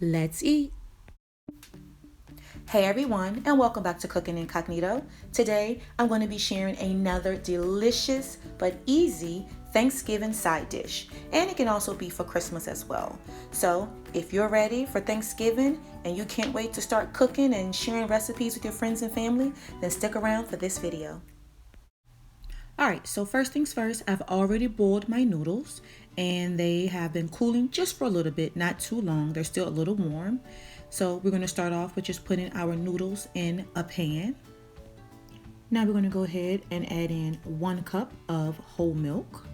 Let's eat. Hey everyone, and welcome back to Cooking Incognito. Today, I'm going to be sharing another delicious but easy Thanksgiving side dish, and it can also be for Christmas as well. So, if you're ready for Thanksgiving and you can't wait to start cooking and sharing recipes with your friends and family, then stick around for this video. Alright, so first things first, I've already boiled my noodles and they have been cooling just for a little bit, not too long. They're still a little warm. So we're going to start off with just putting our noodles in a pan. Now we're going to go ahead and add in 1 cup of whole milk.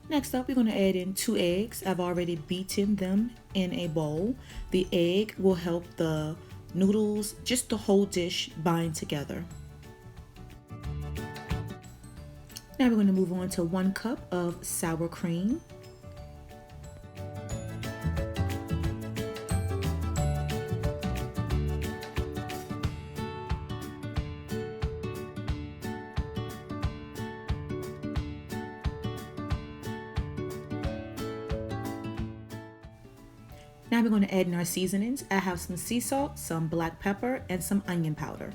Next up, we're going to add in 2 eggs. I've already beaten them in a bowl. The egg will help the noodles, just the whole dish, bind together. Now we're going to move on to 1 cup of sour cream. Now we're going to add in our seasonings. I have some sea salt, some black pepper, and some onion powder.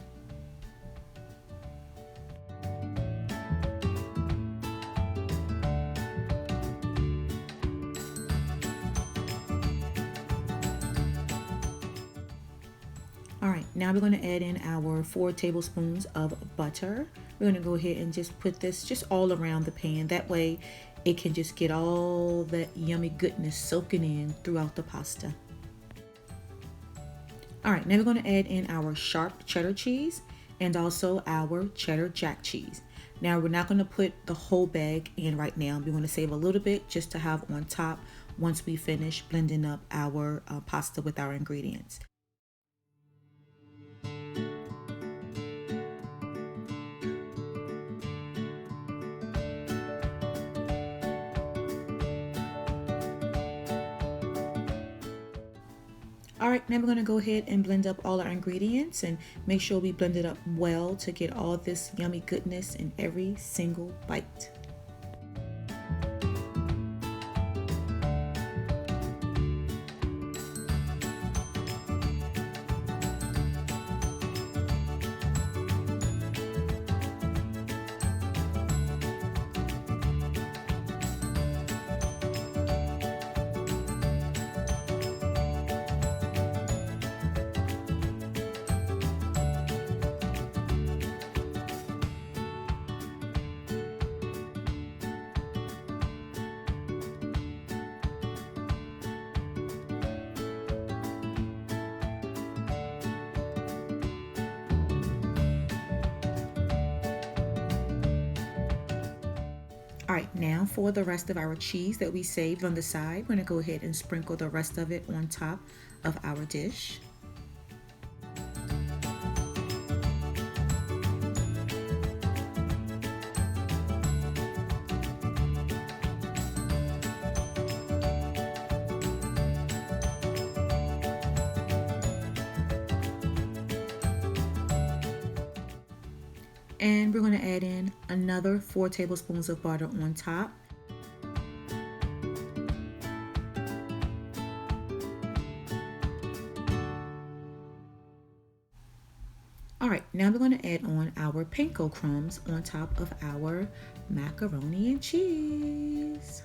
Alright, now we're going to add in our 4 tablespoons of butter. We're going to go ahead and just put this just all around the pan. That way it can just get all that yummy goodness soaking in throughout the pasta. Alright, now we're going to add in our sharp cheddar cheese and also our cheddar jack cheese. Now we're not going to put the whole bag in right now. We're going to save a little bit just to have on top once we finish blending up our pasta with our ingredients. Alright, now we're going to go ahead and blend up all our ingredients and make sure we blend it up well to get all this yummy goodness in every single bite. Alright, now for the rest of our cheese that we saved on the side, we're going to go ahead and sprinkle the rest of it on top of our dish. And we're going to add in another 4 tablespoons of butter on top. Alright, now we're going to add on our Panko Crumbs on top of our macaroni and cheese.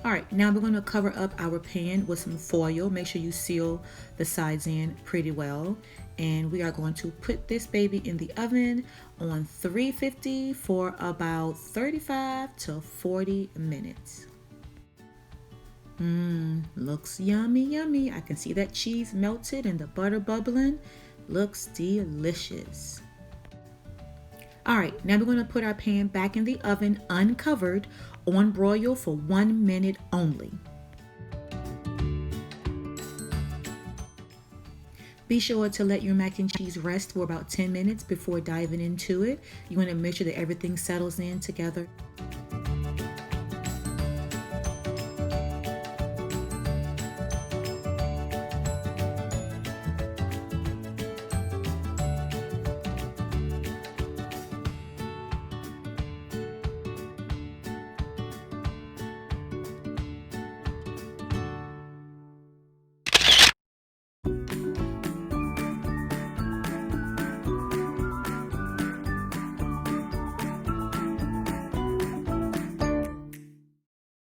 Alright, now we're going to cover up our pan with some foil. Make sure you seal the sides in pretty well. And we are going to put this baby in the oven on 350 for about 35 to 40 minutes. Looks yummy, yummy. I can see that cheese melted and the butter bubbling. Looks delicious. Alright, now we're going to put our pan back in the oven uncovered on broil for 1 minute only. Be sure to let your mac and cheese rest for about 10 minutes before diving into it. You want to make sure that everything settles in together.